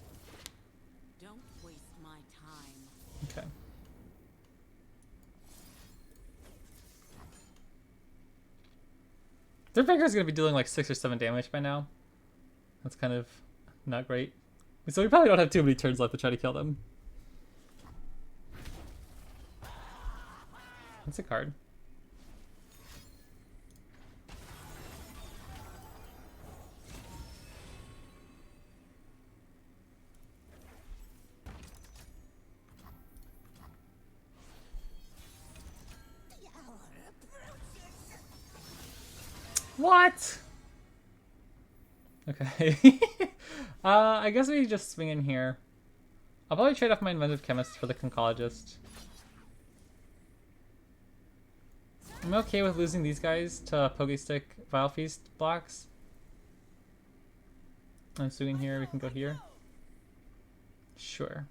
Don't waste my time. Okay. Their Vigor is going to be dealing like 6 or 7 damage by now. That's kind of not great. So we probably don't have too many turns left to try to kill them. That's a card. What? Okay. I guess we just swing in here. I'll probably trade off my Inventive Chemist for the Conchologist. I'm okay with losing these guys to Pokestick Vile Feast blocks. And swinging here, we can go here. Sure.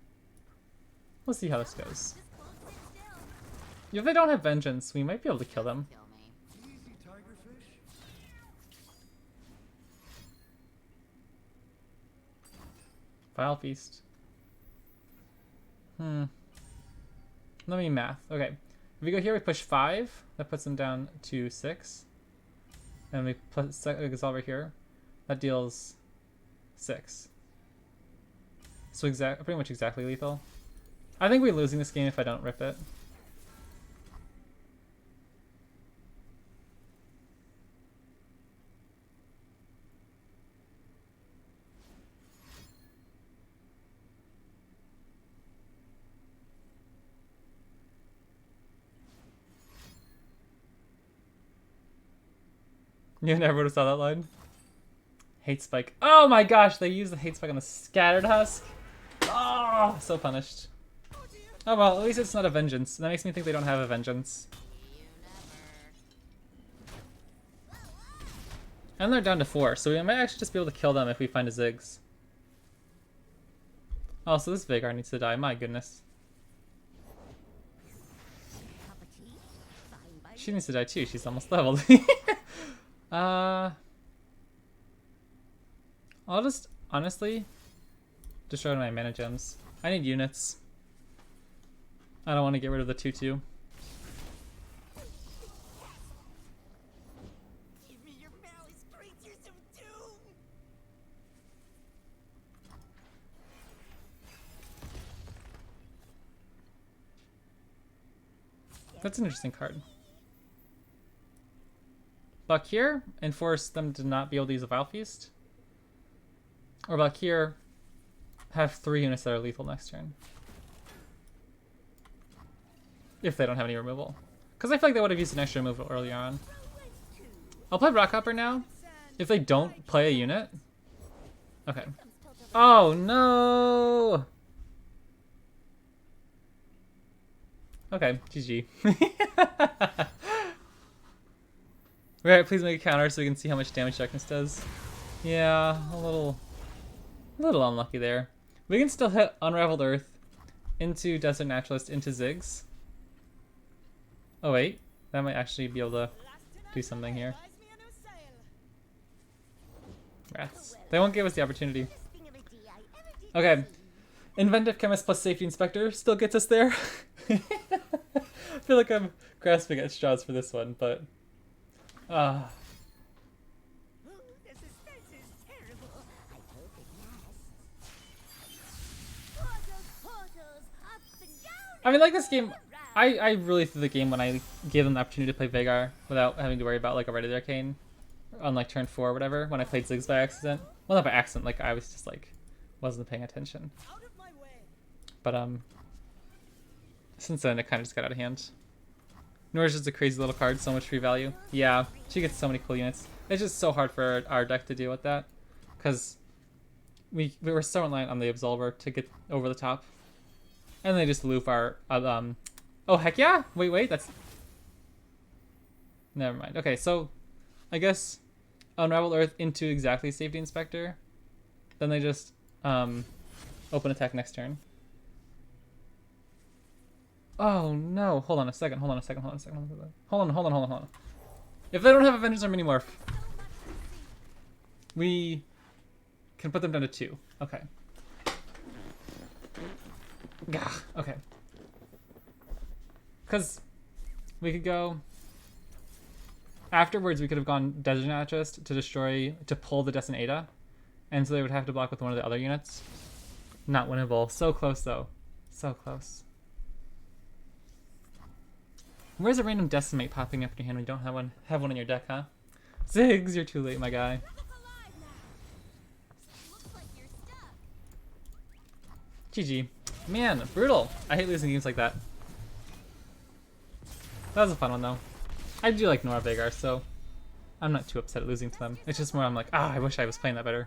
We'll see how this goes. Just won't sit still. If they don't have Vengeance, we might be able to kill them. Kill me. Easy, tigerfish. Vile Feast. Let me math. Okay. If we go here, we push 5. That puts them down to 6. And we put Exolver here. That deals 6. So pretty much exactly lethal. I think we're losing this game if I don't rip it. You never would have saw that line. Hate Spike. Oh my gosh, they used the Hate Spike on the Scattered Husk. Oh, so punished. Oh well, at least it's not a Vengeance. That makes me think they don't have a Vengeance. You never. And they're down to 4, so we might actually just be able to kill them if we find a Ziggs. Oh, so this Vagar needs to die. My goodness. Cup of tea? Fine by She needs to die too. She's almost leveled. I'll just honestly destroy my mana gems. I need units. I don't want to get rid of the 2-2. Give me your malice, creatures of doom! That's an interesting card. Buck here and force them to not be able to use a Vile Feast. Or Buck here, have 3 units that are lethal next turn. If they don't have any removal. Because I feel like they would have used an extra removal earlier on. I'll play Rockhopper now. If they don't play a unit. Okay. Oh no! Okay, GG. Alright, please make a counter so we can see how much damage Darkness does. Yeah, a little unlucky there. We can still hit Unraveled Earth into Desert Naturalist into Ziggs. Oh wait, that might actually be able to do something here. Rats. They won't give us the opportunity. Okay. Inventive Chemist plus Safety Inspector still gets us there. I feel like I'm grasping at straws for this one, but... Ooh, the suspense is terrible. I hope it lasts. Portals, portals, up and down. I mean, like this game, I really threw the game when I gave them the opportunity to play Vagar without having to worry about like a Ready Arcane on like turn 4 or whatever when I played Ziggs by accident. Well, not by accident, like I was just like, wasn't paying attention. Out of my way. But since then it kind of just got out of hand. Nora's just a crazy little card, so much free value. Yeah, she gets so many cool units. It's just so hard for our deck to deal with that. Because we were so reliant on the Absolver to get over the top. And they just loop our... oh, heck yeah! Wait, that's... Never mind. Okay, so I guess Unravel Earth into exactly Safety Inspector. Then they just open attack next turn. Oh no! Hold on a second. Hold on a second. Hold on a second. Hold on. Hold on. Hold on. Hold on. Hold on. If they don't have Avengers or Mini Morph, we can put them down to 2. Okay. Gah. Okay. Because we could go. Afterwards, we could have gone Desert Naturalist to pull the Destin Ada, and so they would have to block with one of the other units. Not winnable. So close though. So close. Where's a random Decimate popping up in your hand when you don't have one in your deck, huh? Ziggs, you're too late, my guy. Look alive now. Looks like you're stuck. GG. Man, brutal. I hate losing games like that. That was a fun one though. I do like Nora Vagar, so I'm not too upset at losing to them. It's just more I'm like, I wish I was playing that better.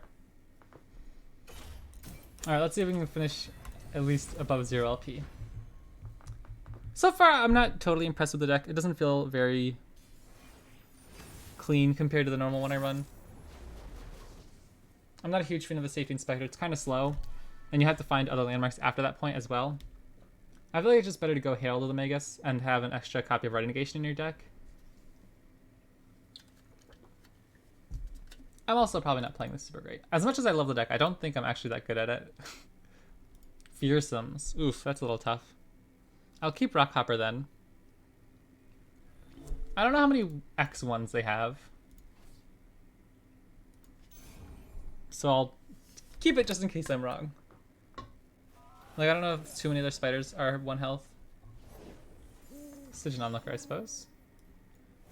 Alright, let's see if we can finish at least above 0 LP. So far, I'm not totally impressed with the deck. It doesn't feel very clean compared to the normal one I run. I'm not a huge fan of the Safety Inspector. It's kind of slow, and you have to find other landmarks after that point as well. I feel like it's just better to go Herald of the Magus and have an extra copy of Red Negation in your deck. I'm also probably not playing this super great. As much as I love the deck, I don't think I'm actually that good at it. Fearsomes. Oof, that's a little tough. I'll keep Rockhopper then. I don't know how many X1s they have. So I'll keep it just in case I'm wrong. Like, I don't know if too many other spiders are 1 health. Stygian Onlooker, I suppose.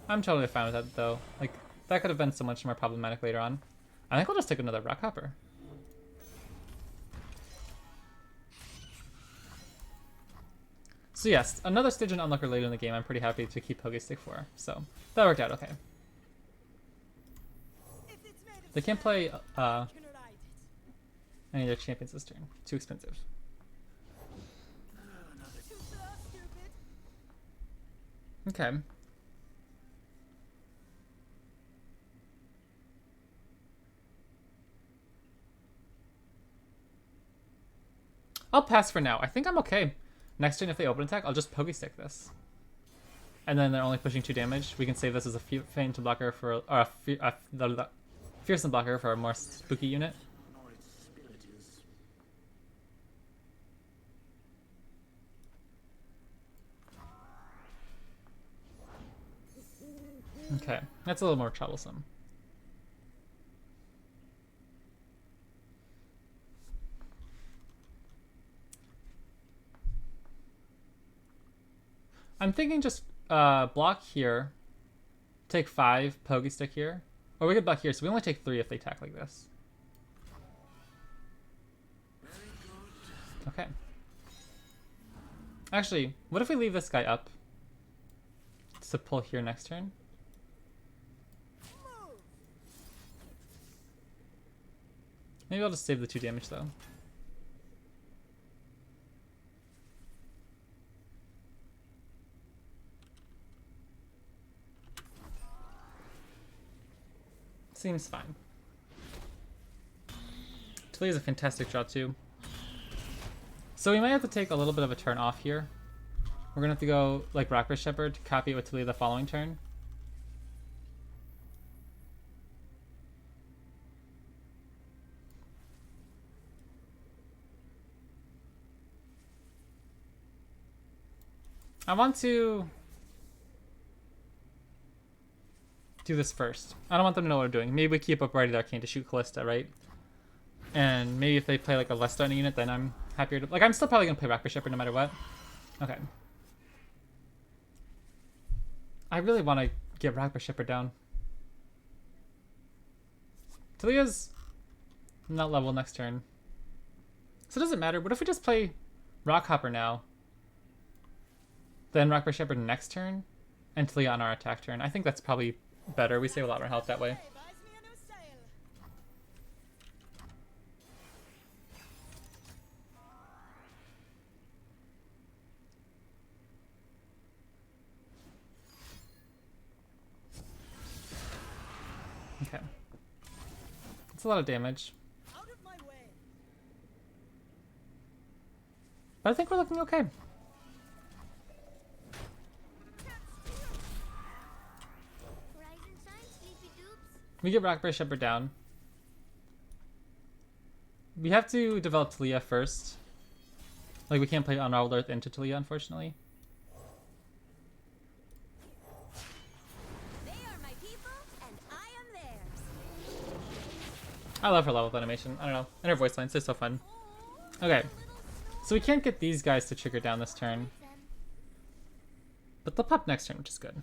I'm totally fine with that, though. Like, that could have been so much more problematic later on. I think I'll just take another Rockhopper. So yes, another Stygian Onlooker later in the game I'm pretty happy to keep Pokestick for. So, that worked out okay. They can't play any of their champions this turn. Too expensive. Okay. I'll pass for now. I think I'm okay. Next turn, if they open attack, I'll just Pokestick this. And then they're only pushing 2 damage. We can save this as a Feint blocker for, or a Fearsome blocker for a more spooky unit. Okay, that's a little more troublesome. I'm thinking just block here, take 5, Pokestick here. Or we could block here, so we only take 3 if they attack like this. Okay. Actually, what if we leave this guy up to pull here next turn? Maybe I'll just save the 2 damage though. Seems fine. Taliyah's a fantastic draw too. So we might have to take a little bit of a turn off here. We're gonna have to go like Rockbridge Shepherd to copy it with Taliyah the following turn. I want to do this first. I don't want them to know what we're doing. Maybe we keep up Righty the Arcane to shoot Callista, right? And maybe if they play like a less stunning unit, then I'm happier to... Like, I'm still probably going to play Rockbridge Shepherd no matter what. Okay. I really want to get Rockbridge Shepherd down. Taliyah's not level next turn. So it doesn't matter. What if we just play Rockhopper now? Then Rockbridge Shepherd next turn? And Taliyah on our attack turn. I think that's probably better. We save a lot more health that way. Okay. It's a lot of damage. But I think we're looking okay. We get Rockberry Shepherd down. We have to develop Taliyah first. Like, we can't play Unraveled Earth into Taliyah, unfortunately. They are my people, and I am theirs. I love her level up animation. I don't know. And her voice lines, they're so fun. Okay. So we can't get these guys to trigger down this turn. But they'll pop next turn, which is good.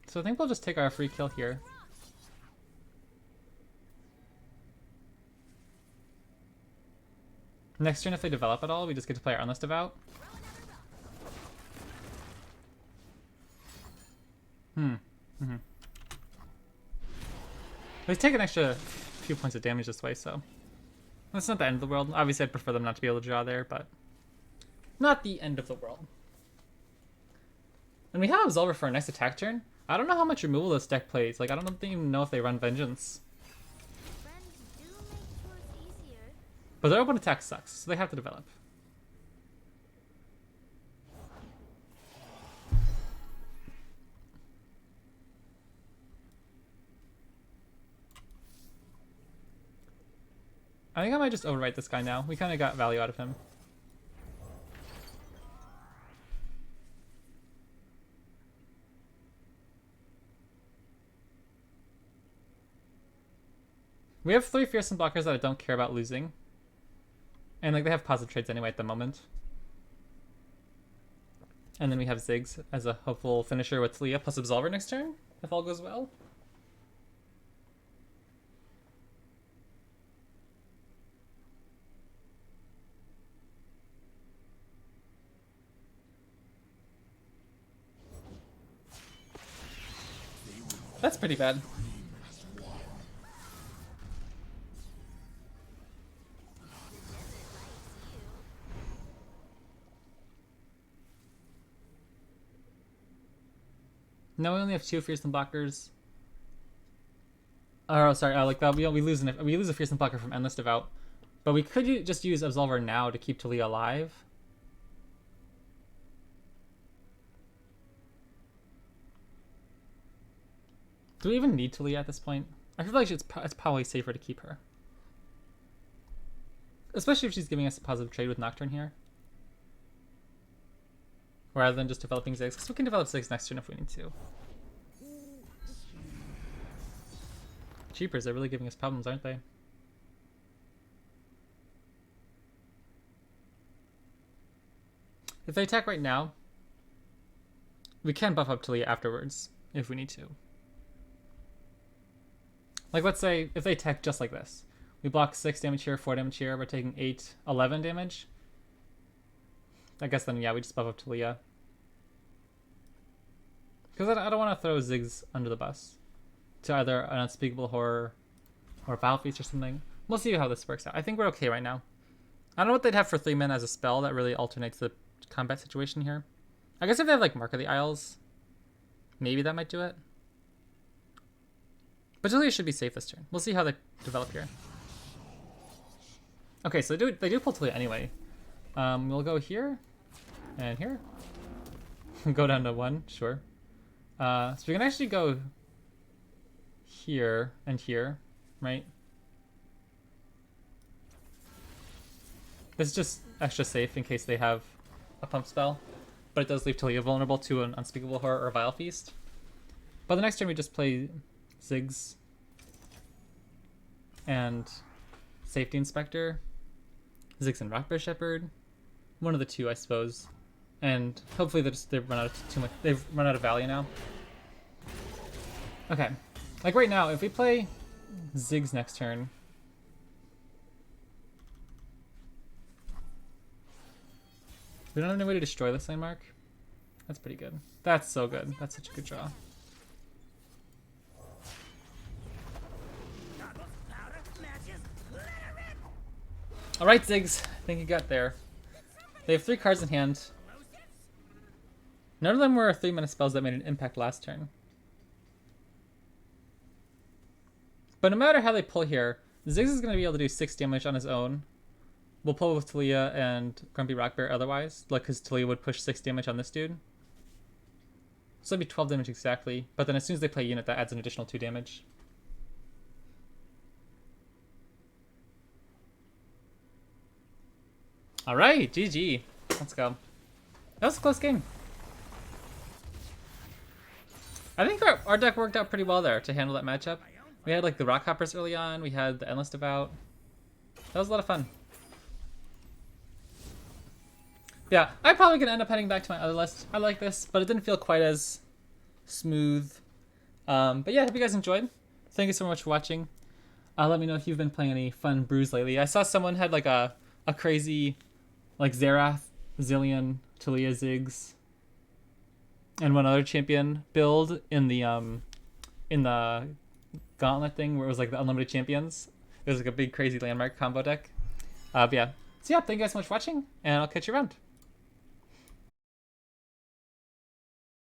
So I think we'll just take our free kill here. Next turn, if they develop at all, we just get to play our Endless Devout. They take an extra few points of damage this way, so that's not the end of the world. Obviously, I'd prefer them not to be able to draw there, but not the end of the world. And we have Absolver for a nice attack turn. I don't know how much removal this deck plays. Like, I don't even know if they run Vengeance. Friends do make chores easier. But their open attack sucks, so they have to develop. I think I might just overwrite this guy now. We kind of got value out of him. We have 3 Fearsome blockers that I don't care about losing. And like they have positive trades anyway at the moment. And then we have Ziggs as a hopeful finisher with Taliyah plus Absolver next turn, if all goes well. That's pretty bad. No, we only have 2 Fearsome blockers. Oh, sorry. Like that, we lose a Fearsome blocker from Endless Devout, but we could just use Absolver now to keep Taliyah alive. Do we even need Taliyah at this point? I feel like it's probably safer to keep her, especially if she's giving us a positive trade with Nocturne here, rather than just developing Ziggs, because we can develop Ziggs next turn if we need to. Cheapers, they're really giving us problems, aren't they? If they attack right now, we can buff up Taliyah afterwards if we need to. Like, let's say if they attack just like this, we block 6 damage here, 4 damage here, we're taking 8, 11 damage. I guess then, yeah, we just buff up Taliyah. Because I don't want to throw Ziggs under the bus to either an Unspeakable Horror or Vile Feast or something. We'll see how this works out. I think we're okay right now. I don't know what they'd have for 3 mana as a spell that really alternates the combat situation here. I guess if they have like Mark of the Isles, maybe that might do it. But Taliyah should be safe this turn. We'll see how they develop here. Okay, so they do pull Taliyah anyway. We'll go here and here. Go down to 1, sure. So we can actually go here and here, right? This is just extra safe in case they have a pump spell, but it does leave Taliyah vulnerable to an Unspeakable Horror or Vile Feast. But the next turn we just play Ziggs and Safety Inspector, Ziggs and Rockbear Shepherd, one of the two, I suppose. And hopefully they've run out of too much. They've run out of value now. Okay, like right now, if we play Ziggs next turn, we don't have any way to destroy this landmark. That's pretty good. That's so good. That's such a good draw. Alright, Ziggs. I think you got there. They have 3 cards in hand. None of them were 3-mana spells that made an impact last turn. But no matter how they pull here, Ziggs is going to be able to do 6 damage on his own. We'll pull with Taliyah and Grumpy Rockbear otherwise, like because Taliyah would push 6 damage on this dude. So that'd be 12 damage exactly. But then as soon as they play a unit, that adds an additional 2 damage. Alright, GG. Let's go. That was a close game. I think our deck worked out pretty well there to handle that matchup. We had like the Rock Hoppers early on, we had the Endless Devout. That was a lot of fun. Yeah, I'm probably going to end up heading back to my other list. I like this, but it didn't feel quite as smooth. But yeah, I hope you guys enjoyed. Thank you so much for watching. Let me know if you've been playing any fun brews lately. I saw someone had like a crazy like Xerath, Zillion, Taliyah, Ziggs, and one other champion build in the gauntlet thing where it was like the unlimited champions. It was like a big crazy landmark combo deck. But yeah. So yeah, thank you guys so much for watching, and I'll catch you around.